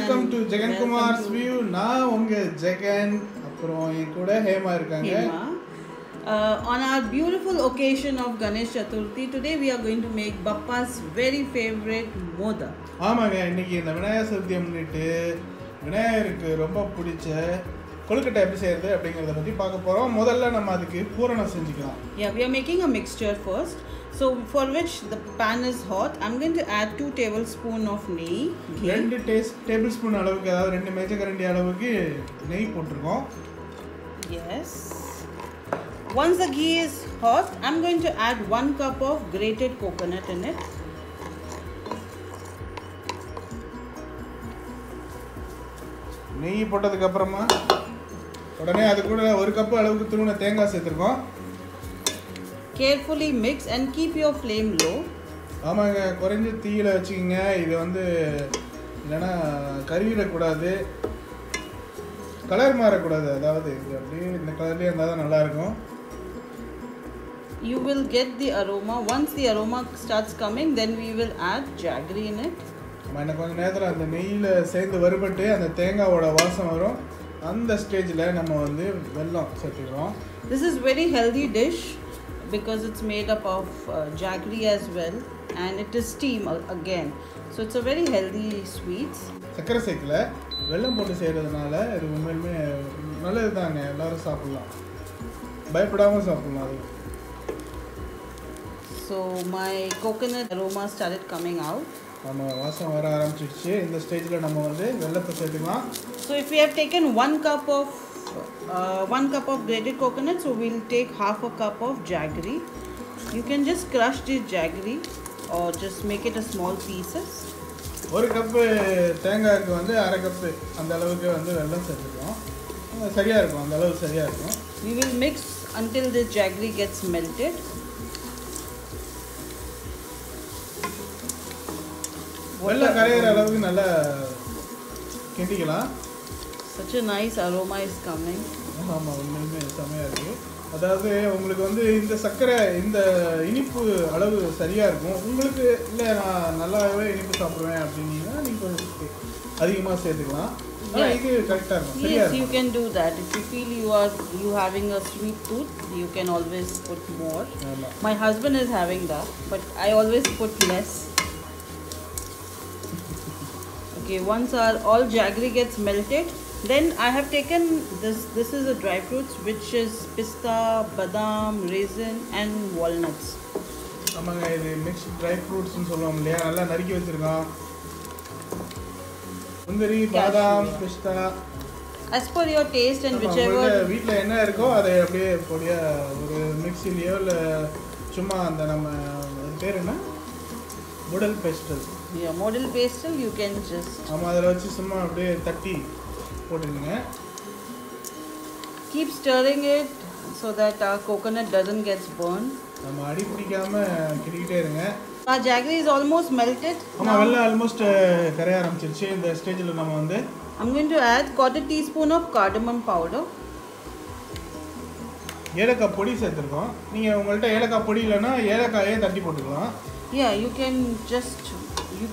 Welcome to Jagan Kumar's view. நான் உங்க ஜெகன், அப்புறம் என் கூட ஹேமா இருக்காங்க. On our beautiful occasion of Ganesh Chaturthi, today we are going to make Bappa's very favorite modak. ஆமாங்க, இன்னைக்கு இந்த விநாயகர் சதுர்த்தியை முன்னிட்டு விநாயகருக்கு ரொம்ப பிடிச்ச கொழுக்கட்டை எப்படி செய்யறது அப்படிங்கறத பத்தி பார்க்க போறோம். முதல்ல நம்ம அதுக்கு பூரணம் செஞ்சுக்கலாம். Yeah, we are making a mixture first. So for which the pan is hot, I'm going to add 2 tablespoons of ghee. 2 tablespoon அளவுக்கு, அதாவது 2 மேஜக்கரண்டி அளவுக்கு நெய் போட்டுருக்கோம். Yes. Once the ghee is hot, I'm going to add 1 cup of grated coconut in it. நெய் போட்டதுக்கு அப்புறமா உடனே அது கூட 1 கப் அளவுக்கு துருவின தேங்காய் சேர்த்துருக்கோம். Carefully mix and keep your flame low. ஆமாங்க, குறைஞ்ச தீயில வச்சுக்கோங்க. இது இல்லைன்னா கருவிடக்கூடாது, கலர் மாறக்கூடாது. அதாவது இது அப்படியே இந்த கலர்லேயே இருந்தால் தான் நல்லாயிருக்கும். You will get the aroma. Once the aroma starts coming, then we will add jaggery in it. எனக்கு கொஞ்சம் நேரத்தில் அந்த நெய்யில் சேர்ந்து வறுபட்டு அந்த தேங்காவோட வாசம் வரும். அந்த ஸ்டேஜில் நம்ம வெல்லம் சேர்த்துக்கிறோம். This is very healthy dish because it's made up of jaggery as well, and it is steam again, so it's a very healthy sweet. சக்கரை சேர்க்கல, வெல்லம் போட்டு செய்கிறதுனால இது உண்மையிலுமே நல்லது தாங்க. எல்லோரும் சாப்பிட்லாம், பயப்படாமல் சாப்பிட்லாம். அது So my coconut aroma started coming out. நம்ம வாசம் வர ஆரம்பிச்சிடுச்சு. இந்த ஸ்டேஜில் நம்ம வெல்லத்தை சேர்த்துக்கலாம். So if we have taken 1 cup of grated coconut, so we'll take half a cup of jaggery. You can just crush this jaggery or just make it a small pieces. 1 cup தேங்காய்க்கு அரை cup அந்த அளவுக்கு வெல்லம் சேர்த்துக்கிறோம். சரியாக இருக்கும், அந்த அளவுக்கு சரியாக இருக்கும். We will mix until the jaggery gets melted. வெல்லம் கரையிற அளவுக்கு நல்லா கிண்டிக்கலாம். Such a nice aroma is coming. ஆமாம், உண்மையுமே செமையாக இருக்குது. அதாவது உங்களுக்கு இந்த சர்க்கரை இந்த இனிப்பு அளவு சரியாக இருக்கும். உங்களுக்கு இல்லை நான் நல்லாவே இனிப்பு சாப்பிடுவேன் அப்படின்னா நீங்கள் கொஞ்சம் அதிகமாக சேர்த்துக்கலாம். இது கரெக்டாக இருக்கும். Yes, you can do that. If you feel you having a sweet tooth, you can always put more. My husband is having that, but I always put less. Okay, once all jaggery gets melted, then I have taken this is a dry fruits which is pista, badam, raisin and walnuts. ஆமாங்க, இது mixed try ஃப்ரூட்ஸ்னு சொல்லுவோம் இல்லையா, நல்லா நறுக்கி வச்சுருக்கோம். முந்திரி, பாதாம், பிஸ்தா, as per your taste and whichever வீட்டில் என்ன இருக்கோ அதை அப்படியே பொடியாக ஒரு மிக்ஸிலேயோ இல்லை சும்மா அந்த நம்ம பேர் என்ன model pestle. Yeah, model pestle you can just ஆமாம், அதில் வச்சு சும்மா அப்படியே தட்டி போட்டுருங்க. keep stirring it so that our coconut doesn't get burned. நம்ம அடி பிடிக்காம கிண்டிக்கிட்டே இருங்க. Our jaggery is almost melted. ஆமாம், வெல்லம் ஆல்மோஸ்ட் கரைய ஆரம்பிச்சிருச்சு. இந்த ஸ்டேஜில் நம்ம I'm going to add 1/4 teaspoon of cardamom powder. ஏலக்காய் பொடி சேர்த்துருக்கோம். நீங்கள் உங்கள்கிட்ட ஏலக்காய் பொடி இல்லைன்னா ஏலக்காயே தட்டி போட்டுக்கலாம். Yeah, you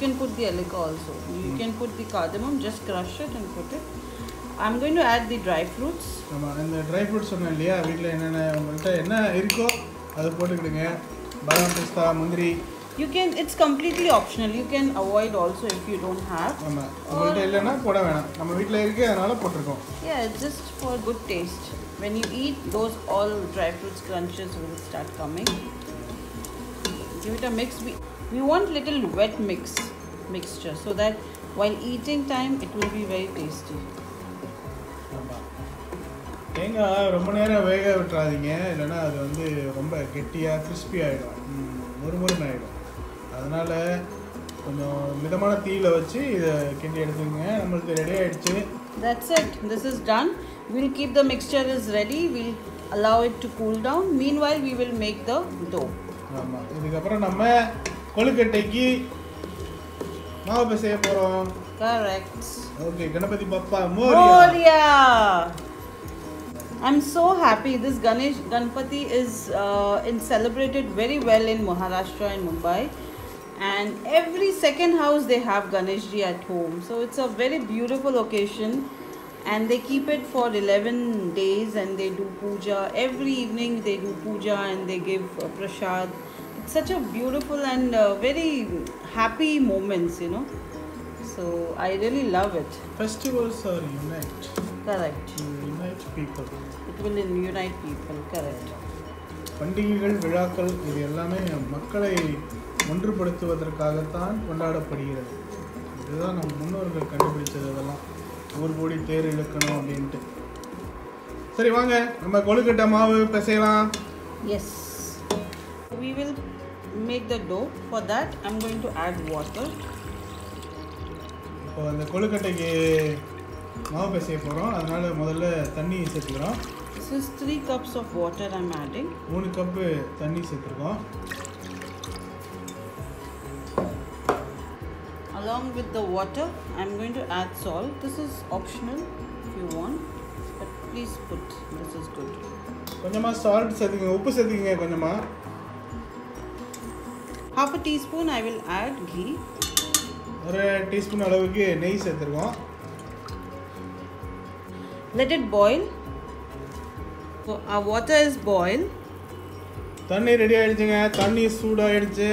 can put the élaca also. You can put the cardamom, just crush it and put it. I'm going to add the dry fruits. ஆமாம், இந்த ட்ரை ஃப்ரூட்ஸ் சொன்னேன் இல்லையா, வீட்டில் என்னென்ன உங்கள்கிட்ட என்ன இருக்கோ அதை போட்டுக்கிடுங்க. பாதாம், பிஸ்தா, முந்திரி. It's completely optional. You can avoid also if you don't have. ஆமாம், உங்கள்கிட்ட இல்லைன்னா போட வேணாம். நம்ம வீட்டில் இருக்குது, அதனால் போட்டிருக்கோம். Yeah, it's just for good taste. When you eat, those all dry fruits crunches will start coming. Give it a mix. We want little wet mixture so that while eating time it will be very tasty. ஆமாம், தேங்காய் ரொம்ப நேரம் வேக விட்டுறாதீங்க, இல்லைன்னா அது ரொம்ப கெட்டியாக கிறிஸ்பி ஆகிடும், முறுமுறுன்னு ஆகிடும். அதனால் கொஞ்சம் மிதமான தீயில வச்சு இதை கிண்டி எடுத்துக்கங்க. நம்மளுக்கு ரெடி ஆகிடுச்சு. That's it. This is done. We'll keep the mixture is ready. We'll allow it to cool down. Meanwhile, we will make the dough. ஆமாம், இதுக்கப்புறம் நம்ம கொழுக்கட்டைக்கு மாவு பிசைய போகிறோம். Correct. Okay, Ganapathi Papa Moriah. I'm so happy. This Ganpati is celebrated very well in Maharashtra and Mumbai. And every second house they have Ganeshji at home. So it's a very beautiful occasion. And they keep it for 11 days and they do puja. Every evening they do puja and they give prasad. It's such a beautiful and very happy moments, you know. So I really love it. Festivals are unite. Correct. To unite people. It will unite people. Correct. பண்டிகைகள் விழாக்கள் இது எல்லாமே மக்களை ஒன்றுபடுத்துவதற்காகத்தான் கொண்டாடப்படுகிறது. இதுதான் நம் முன்னோர்கள் கண்டுபிடிச்சது. அதெல்லாம் ஊர் கூடி தேர் இழுக்கணும் அப்படின்ட்டு. சரி வாங்க நம்ம கொழுக்கட்டை மாவு பிசையலாம். Yes. We will make the dough. For that I'm going to add water. இப்போ அந்த கொழுக்கட்டைக்கு மாவு பிசைய போகிறோம். அதனால முதல்ல தண்ணி சேர்த்துக்கிறோம். This is 3 cups of water I'm adding. 3 cup தண்ணி சேர்த்துருக்கோம். Along with the water, I'm going to add salt. This is optional if you want, but please put. This is good. கொஞ்சமாக சால்ட் சேர்த்துக்கங்க, உப்பு சேர்த்துக்கங்க கொஞ்சமாக. Half a teaspoon I will add ghee. 1 teaspoon அளவுக்கு நெய் சேர்த்துருக்கோம். Let it boil. So our water is boiled. தண்ணி ready ஆயிடுச்சுங்க. தண்ணி சூடாயிடுச்சு.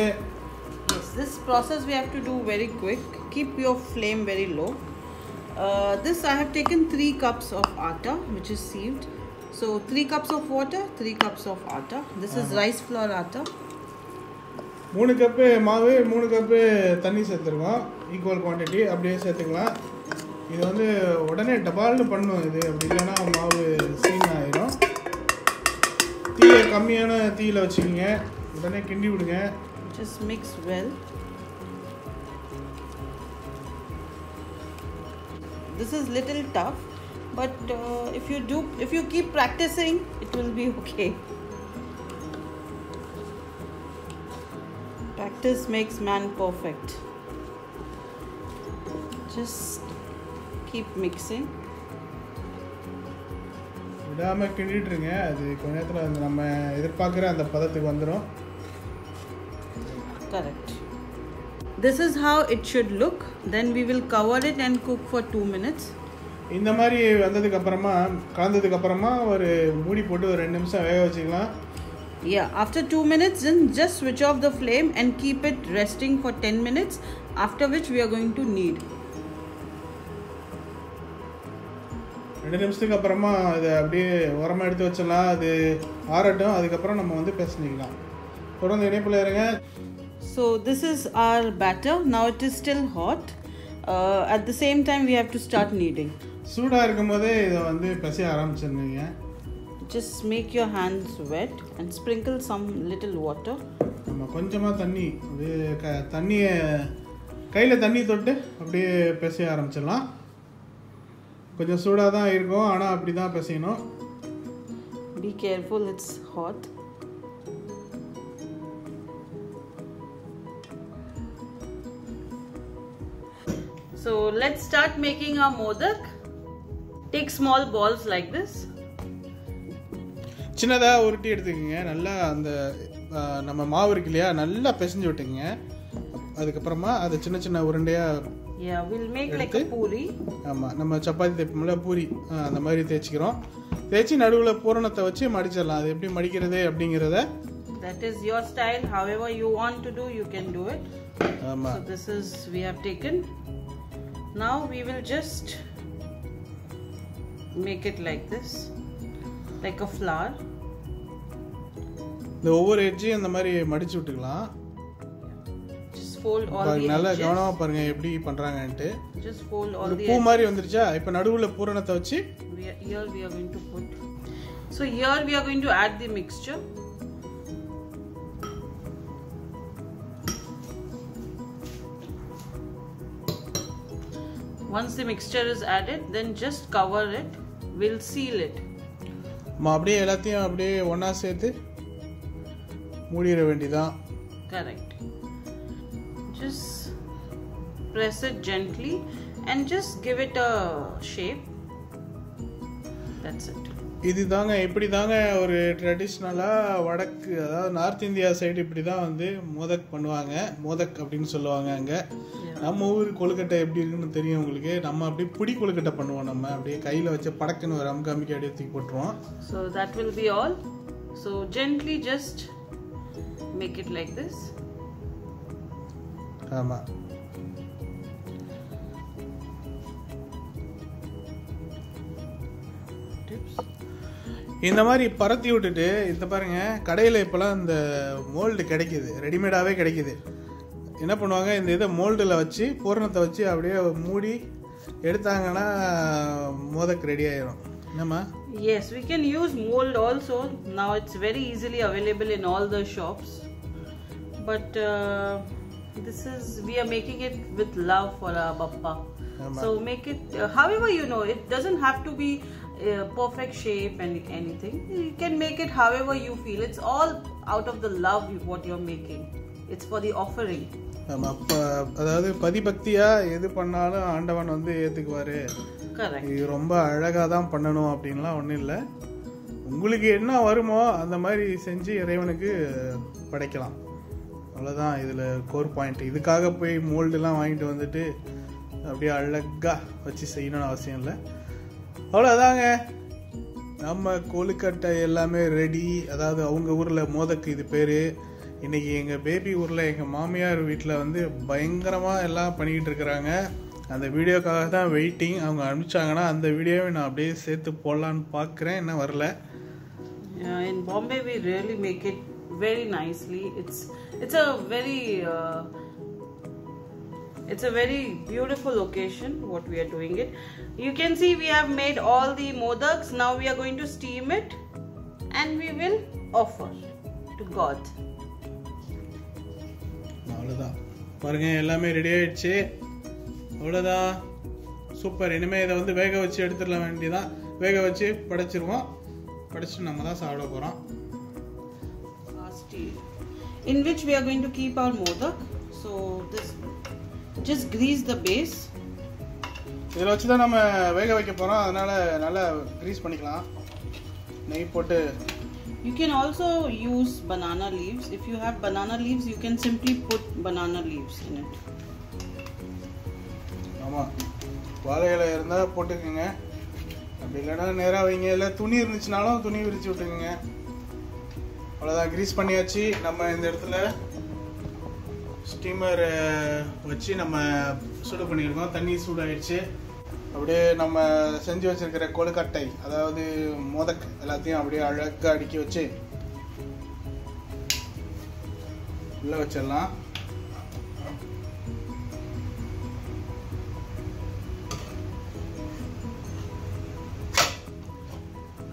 Yes, this process we have to do very quick. Keep your flame very low. This I have taken 3 cups of atta which is sieved. So 3 cups of water, 3 cups of atta. This is rice flour atta. 3 cup மாவு 3 cup தண்ணி சேர்த்துருக்கோம். Equal quantity அப்படியே சேர்த்துக்கலாம். இது வந்து உடனே டபால்னு பண்ணும் இது. அப்படி இல்லைன்னா மாவு சீன் ஆயிரும். தீயை கம்மியான தீயில் வச்சுக்கிங்க. உடனே கிண்டி விடுங்க. Just mix well. This is little tough, but if you keep practicing, it will be okay. Practice makes man perfect. Just keep mixing. விடாமல் கிண்டிட்டுருங்க. அது கொஞ்ச நேரத்தில் நம்ம எதிர்பார்க்குற அந்த பதத்துக்கு வந்துடும். Correct. This is how it should look. Then we will cover it and cook for 2 minutes. இந்த மாதிரி வந்ததுக்கு அப்புறமா கலந்ததுக்கு அப்புறமா ஒரு மூடி போட்டு ஒரு 2 நிமிஷம் வேக வச்சுக்கலாம். Yeah, after 2 minutes then just switch off the flame and keep it resting for 10 minutes, after which we are going to knead. 2 நிமிஷத்துக்கு அப்புறமா அதை அப்படியே உரமாக எடுத்து வச்சிடலாம். அது ஆறட்டும். அதுக்கப்புறம் நம்ம வந்து பிசைஞ்சிக்கலாம். தொடர்ந்து இணைப்பில் இருங்க. So this is our batter. Now it is still hot. At the same time we have to start kneading. சூடாக இருக்கும் போதே இதை வந்து பிசைய ஆரம்பிச்சிருந்தீங்க. Just make your hands wet and sprinkle some little water. நம்ம கொஞ்சமாக தண்ணி அப்படியே தண்ணியை கையில் தண்ணி தொட்டு அப்படியே பிசைய ஆரம்பிச்சிடலாம். கொஞ்சம் சூடாக தான் இருக்கும், ஆனால் அப்படி தான் பிசையணும். Be careful, it's hot. So let's start making our modak. Take small balls like this. சின்னதாக உருட்டி எடுத்துக்கோங்க. நல்லா அந்த நம்ம மாவு இருக்கு இல்லையா, நல்லா பிசைஞ்சு விட்டுங்க. அதுக்கப்புறமா அது சின்ன சின்ன உருண்டையாக we'll make like a puri. ஆமாம், நம்ம சப்பாத்தி தேய்ப்போம்ல பூரி, அந்த மாதிரி தேய்ச்சிக்கிறோம். தேய்ச்சி நடுவில் பூரணத்தை வச்சு மடிச்சிடலாம். அது எப்படி மடிக்கிறது அப்படிங்கிறத, that is your style. However you want to do, you can do it. ஆமாம். So this is we have taken. Now we will just make it like this, like a flower. இந்த ஒவ்வொரு எட்ஜையும் அந்த மாதிரி மடிச்சு விட்டுக்கலாம். Just fold all the edges. நல்லா கவனமா பாருங்க எப்படி பண்றாங்கன்ட்டு. Just fold all the பூ மாதிரி வந்துருச்சா? இப்போ நடுவுல பூரணத்தை வச்சு here we are going to put. So here we are going to add the mixture. Once the mixture is added, then just cover it. We'll seal it. அப்படியே எல்லாத்தையும் அப்படியே ஒண்ணா சேர்த்து மூடிர வேண்டியதான். Correct. Just press it gently and just give it a shape. That's it. இது தாங்க இப்படி தாங்க ஒரு ட்ரெடிஷ்னலாக வடக்கு அதாவது நார்த் இந்தியா சைடு இப்படி தான் வந்து மோதக் பண்ணுவாங்க. மோதக் அப்படின்னு சொல்லுவாங்க அங்கே. நம்ம ஊர் கொழுக்கட்டை எப்படி இருக்குன்னு தெரியும் உங்களுக்கு. நம்ம அப்படியே புடி கொழுக்கட்டை பண்ணுவோம். நம்ம அப்படியே கையில் வச்சு படக்குன்னு ஒரு அமுக்கு அப்படியே தூக்கி போட்டுருவோம். So that will be all. So gently just make it like this. ஆமாம். இந்த மாதிரி பரத்தி விட்டுட்டு இந்த பாருங்க கடையில் இப்போலாம் இந்த மோல்டு கிடைக்கிது, ரெடிமேடாகவே கிடைக்கிது. என்ன பண்ணுவாங்க, இந்த இதை மோல்டில் வச்சு பூரணத்தை வச்சு அப்படியே மூடி எடுத்தாங்கன்னா மோதக் ரெடி ஆயிரும். என்னம்மா? Yes, we can use mold also. Now it's very easily available in all the shops. But this is, we are making it with love for our Bappa. So make it however you know. It doesn't have to be perfect shape and anything. You can make it however you feel. It's all out of the love what you're making. It's for the offering. அதாவது பதிபக்தியா எது பண்ணாலும் ஆண்டவன் வந்து ஏத்துக்குவாரு. Correct. இது ரொம்ப அழகா தான் பண்ணணும் அப்படின்லாம் ஒன்றும் இல்லை. உங்களுக்கு என்ன வருமோ அந்த மாதிரி செஞ்சு இறைவனுக்கு படைக்கலாம். அவ்வளோதான் இதில் கோர் பாயிண்ட். இதுக்காக போய் மோல்டுலாம் வாங்கிட்டு வந்துட்டு அப்படியே அழகா வச்சு செய்யணும்னு அவசியம் இல்லை. அவ்வளோதாங்க, நம்ம கொழுக்கட்டை எல்லாமே ரெடி. அதாவது அவங்க ஊரில் மோதக்கு இது பேர். இன்றைக்கி எங்கள் பேபி ஊரில் எங்கள் மாமியார் வீட்டில் வந்து பயங்கரமாக எல்லாம் பண்ணிக்கிட்டு இருக்கிறாங்க. அந்த வீடியோக்காக தான் வெயிட்டிங். அவங்க அனுப்பிச்சாங்கன்னா அந்த வீடியோவை நான் அப்படியே சேர்த்து போடலான்னு பார்க்குறேன். இன்னும் வரல. In Bombay we really make it very nicely. It's a very beautiful occasion what we are doing it. You can see we have made all the modaks. Now we are going to steam it and we will offer to God. அவ்வளோதான் பாருங்க, எல்லாமே ready ஆயிடுச்சு. அவ்வளோதான், super. இனிமேல் இதை வந்து வேக வச்சு எடுத்துடல வேண்டியதான். வேக வச்சு படைச்சிருவோம். படைச்சு நம்ம தான் சாப்பிட போகிறோம். In which we are going to keep our modak. So this just grease the base. இதில் வச்சு தான் நம்ம வேக வைக்க போகிறோம். அதனால் நல்லா க்ரீஸ் பண்ணிக்கலாம் நெய் போட்டு. You can also use banana leaves. If you have banana leaves, you can simply put banana leaves in it. ஆமாம், வாழை இலை இருந்தால் போட்டுக்கோங்க. அப்படி இல்லைன்னா நேராக வைங்க. இல்லை துணி இருந்துச்சுனாலும் துணி விரித்து விட்டுக்குங்க. அவ்வளோதான், க்ரீஸ் பண்ணியாச்சு. நம்ம இந்த இடத்துல ஸ்டீமர் வச்சு நம்ம சூடு பண்ணியிருக்கோம். தண்ணி சூடாயிடுச்சு. அப்படியே நம்ம செஞ்சு வச்சிருக்கிற கொழுக்கட்டை அதாவது மோதக் எல்லாத்தையும் அப்படியே அழகாக அடுக்கி வச்சு உள்ள வச்சிடலாம்.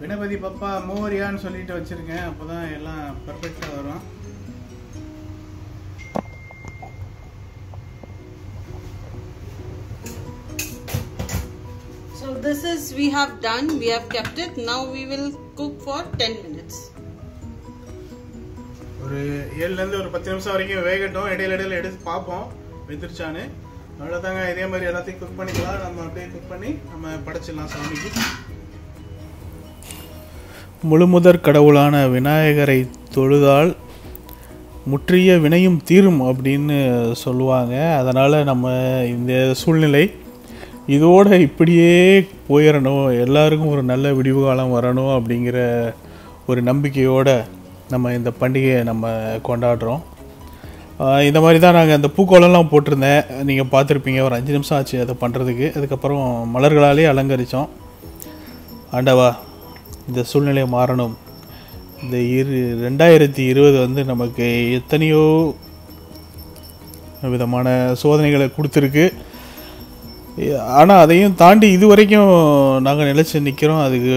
கணபதி பப்பா மோரியான்னு சொல்லிட்டு வச்சிருக்கேன். அப்போதான் எல்லாம் பர்ஃபெக்டாக வரும். So this is we have done. We have kept it. Now we will cook for 10 minutes. ஒரு 7லேருந்து ஒரு 10 நிமிஷம் வரைக்கும் வேகட்டும். இடையில எடுத்து பார்ப்போம் வெந்துருச்சான்னு. அவ்வளோதாங்க, இதே மாதிரி எல்லாத்தையும் குக் பண்ணிக்கலாம். நம்ம அப்படியே குக் பண்ணி நம்ம படைச்சிடலாம் சாமிக்கு. முழுமுதற் கடவுளான விநாயகரை தொழுதால் முற்றிய வினையும் தீரும் அப்படின்னு சொல்லுவாங்க. அதனால் நம்ம இந்த சூழ்நிலை இதோடு இப்படியே போயிடணும், எல்லாருக்கும் ஒரு நல்ல விடிவு காலம் வரணும் அப்படிங்கிற ஒரு நம்பிக்கையோடு நம்ம இந்த பண்டிகையை நம்ம கொண்டாடுறோம். இந்த மாதிரி தான் நாங்கள் அந்த பூக்கோளம்லாம் போட்டிருந்தேன். நீங்கள் பார்த்துருப்பீங்க. ஒரு 5 நிமிஷம் ஆச்சு அதை பண்ணுறதுக்கு. அதுக்கப்புறம் மலர்களாலே அலங்கரித்தோம். ஆண்டவா, இந்த சூழ்நிலை மாறணும். இந்த 2020 வந்து நமக்கு எத்தனையோ விதமான சோதனைகளை கொடுத்துருக்கு. ஆனால் அதையும் தாண்டி இது வரைக்கும் நாங்கள் நிலைச்சி நிற்கிறோம். அதுக்கு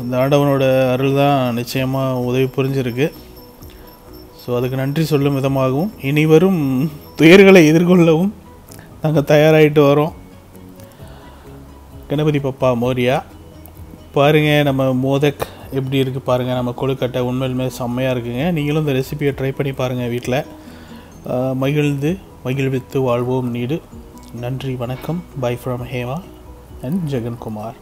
இந்த ஆண்டவனோட அருள் தான் நிச்சயமாக உதவி புரிஞ்சிருக்கு. ஸோ அதுக்கு நன்றி சொல்லும் விதமாகவும் இனி வரும் துயர்களை எதிர்கொள்ளவும் நாங்கள் தயாராகிட்டு வரோம். கணபதி பப்பா மோரியா. பாருங்கள் நம்ம மோதக் எப்படி இருக்குது பாருங்கள். நம்ம கொழுக்கட்டை உண்மையிலுமே செம்மையாக இருக்குங்க. நீங்களும் இந்த ரெசிபியை ட்ரை பண்ணி பாருங்கள் வீட்டில். மகிழ்வித்து வாழ்வோம் நீடு. நன்றி, வணக்கம். By from Hema and Jagankumar.